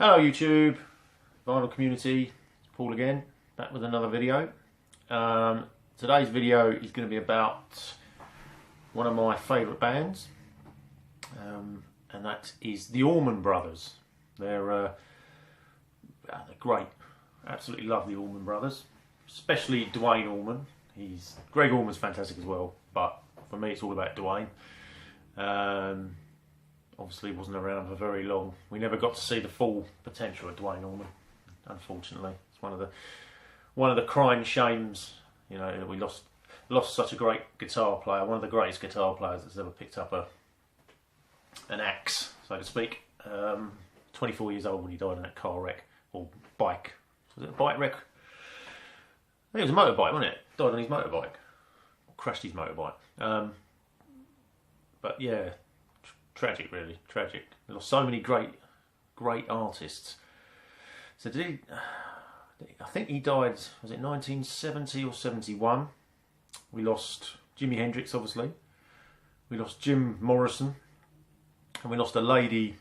Hello YouTube, vinyl community, Paul again, back with another video. Today's video is going to be about one of my favourite bands, and that is the Allman Brothers. They're great, absolutely love the Allman Brothers, especially Dwayne Allman. Greg Allman's fantastic as well, but for me it's all about Dwayne. Obviously wasn't around for very long. We never got to see the full potential of Dwayne Allman, unfortunately. It's one of the crying shames, you know, that we lost such a great guitar player, one of the greatest guitar players that's ever picked up an axe, so to speak. 24 years old when he died in that car wreck, or bike. Was it a bike wreck? I think it was a motorbike, wasn't it? Died on his motorbike. Crashed his motorbike. But yeah, tragic, really, tragic. We lost so many great artists. So I think he died, was it 1970 or 71? We lost Jimi Hendrix, obviously. We lost Jim Morrison. And we lost a lady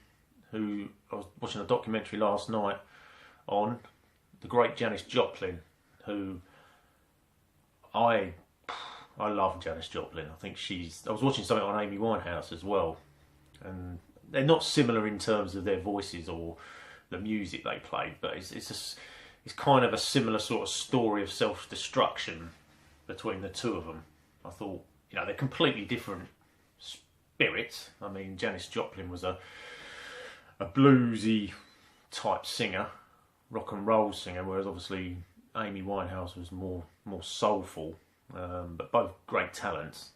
who I was watching a documentary last night on, the great Janis Joplin, who I love Janis Joplin. I think I was watching something on Amy Winehouse as well, and they're not similar in terms of their voices or the music they played, but it's kind of a similar sort of story of self-destruction between the two of them. I thought, you know, they're completely different spirits. I mean, Janis Joplin was a bluesy type singer, rock and roll singer, whereas obviously Amy Winehouse was more soulful. But both great talents,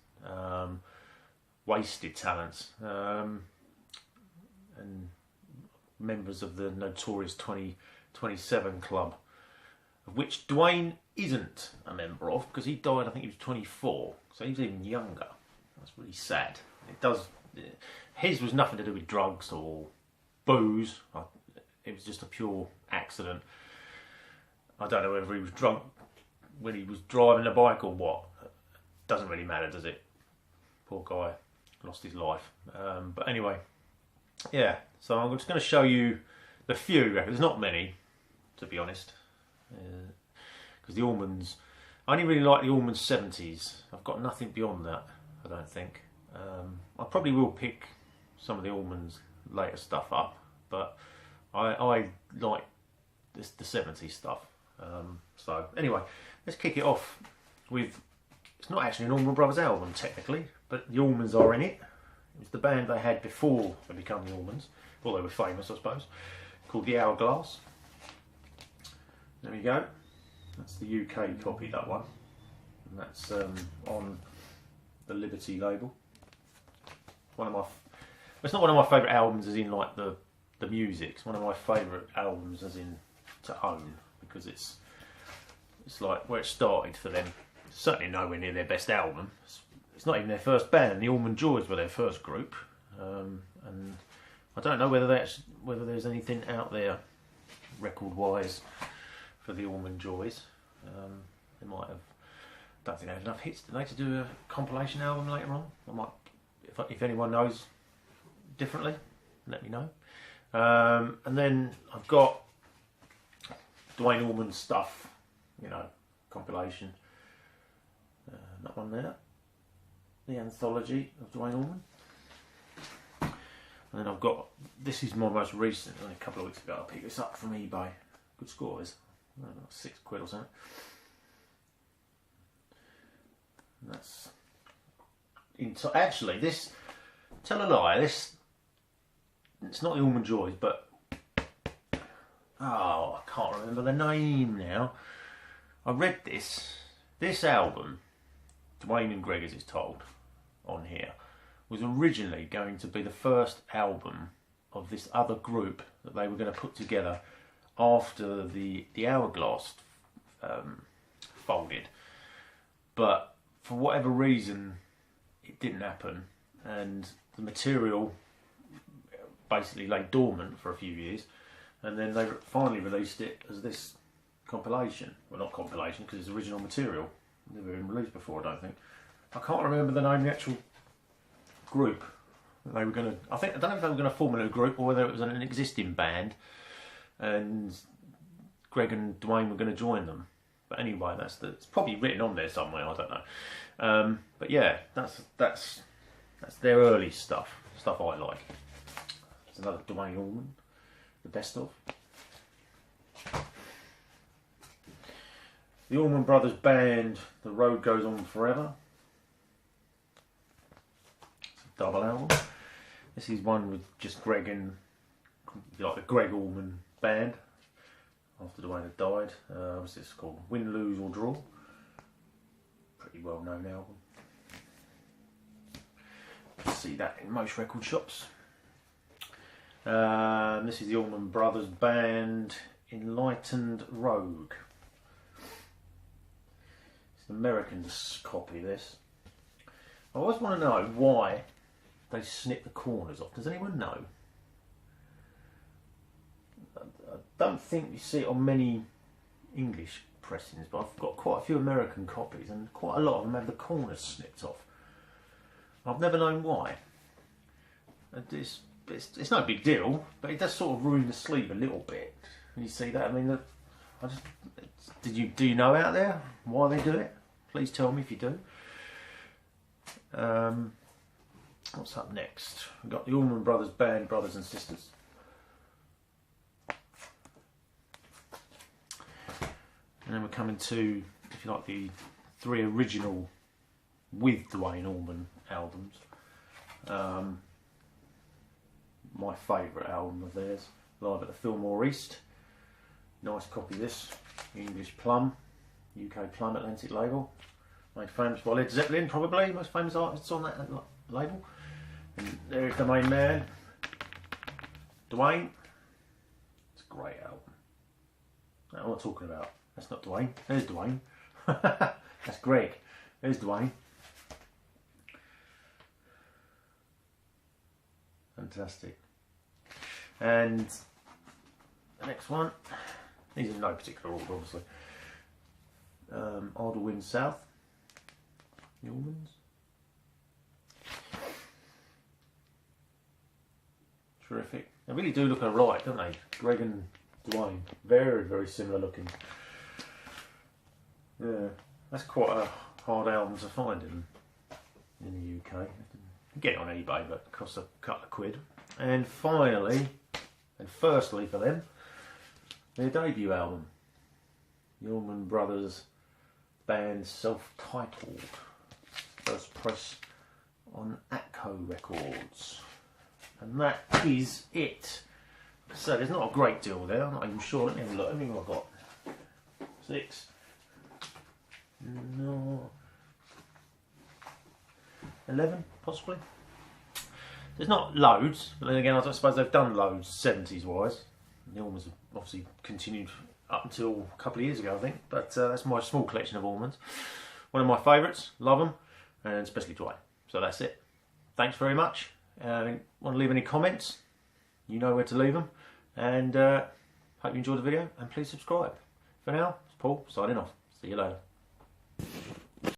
wasted talents, and members of the notorious 2027 club, of which Dwayne isn't a member of, because he died, I think he was 24, so he was even younger. That's really sad. His was nothing to do with drugs or booze. It was just a pure accident. I don't know whether he was drunk when he was driving the bike or what. Doesn't really matter, does it? Poor guy, lost his life. But anyway, yeah, so I'm just going to show you the few records. There's not many, to be honest, because the Allmans, I only really like the Allman 70s. I've got nothing beyond that, I don't think. I probably will pick some of the Allman's later stuff up, but I like the 70s stuff. So anyway, let's kick it off with, it's not actually an Allman Brothers album technically, but the Allmans are in it. It was the band they had before they became the Allmans, well, they were famous I suppose, called the Hourglass. There we go, that's the UK copy, that one, and that's on the Liberty label. It's not one of my favourite albums as in like the music, it's one of my favourite albums as in to own, because it's like where it started for them. It's certainly nowhere near their best album. It's not even their first band. The Allman Joys were their first group, and I don't know whether there's anything out there record-wise for the Allman Joys. They might have. Don't think they have enough hits today to do a compilation album later on. I might, if anyone knows differently, let me know. And then I've got Dwayne Allman stuff, you know, compilation. That one there, the anthology of Dwayne Allman. And then I've got, this is my most recent, only a couple of weeks ago I picked this up from eBay. Good score is, I don't know, £6 or something. And that's, actually this, tell a lie, it's not the Allman Joys, but oh, I can't remember the name now. I read this album, Dwayne and Greg as it's told on here, was originally going to be the first album of this other group that they were going to put together after the Hourglass folded. But for whatever reason, it didn't happen, and the material basically lay dormant for a few years, and then they finally released it as this compilation. Well, not compilation, because it's original material. Never been released before, I don't think. I can't remember the name of the actual group that they were going to. I don't know if they were going to form a new group or whether it was an existing band. and Greg and Dwayne were going to join them. But anyway, it's probably written on there somewhere. I don't know. But yeah, that's their early stuff I like. There's another Dwayne Allman, the best of. The Allman Brothers Band, The Road Goes On Forever. It's a double album. This is one with just Greg and, like, the Greg Allman Band after Dwayne had died. What's this called? Win, Lose or Draw. Pretty well known album. You can see that in most record shops. This is the Allman Brothers Band, Enlightened Rogue. It's an American copy of this. I always want to know why they snip the corners off. Does anyone know? I don't think you see it on many English pressings, but I've got quite a few American copies, and quite a lot of them have the corners snipped off. I've never known why. It's no big deal, but it does sort of ruin the sleeve a little bit. When you see that, I mean, do you know out there why they do it? Please tell me if you do. What's up next? We've got the Allman Brothers Band, Brothers and Sisters. And then we're coming to, if you like, the 3 original with Dwayne Allman albums. My favourite album of theirs, Live at the Fillmore East. Nice copy of this, English Plum, UK Plum Atlantic label. Made famous by Led Zeppelin, probably, most famous artists on that label. And there's the main man, Dwayne. It's a great album. That's what I'm talking about. That's not Dwayne, there's Dwayne. That's Greg, there's Dwayne. Fantastic. And the next one, these are in no particular order, obviously. Idle Wind South, the Allmans. Terrific. They really do look alike, don't they? Greg and Dwayne, very, very similar looking. Yeah, that's quite a hard album to find in the UK. You get it on eBay, but it costs a couple of quid. And finally, and firstly for them, their debut album, the Allman Brothers Band, self-titled, first press on Atco Records. And that is it. So there's not a great deal there, I'm not even sure. Let me have a look. How many have I got? 6. No. 11, possibly. There's not loads, but then again, I suppose they've done loads 70s wise. The Allmans have obviously continued up until a couple of years ago, I think. But that's my small collection of Allmans. One of my favourites, love them, and especially Dwayne. So that's it. Thanks very much. Want to leave any comments? You know where to leave them. And hope you enjoyed the video, and please subscribe. For now, it's Paul signing off. See you later.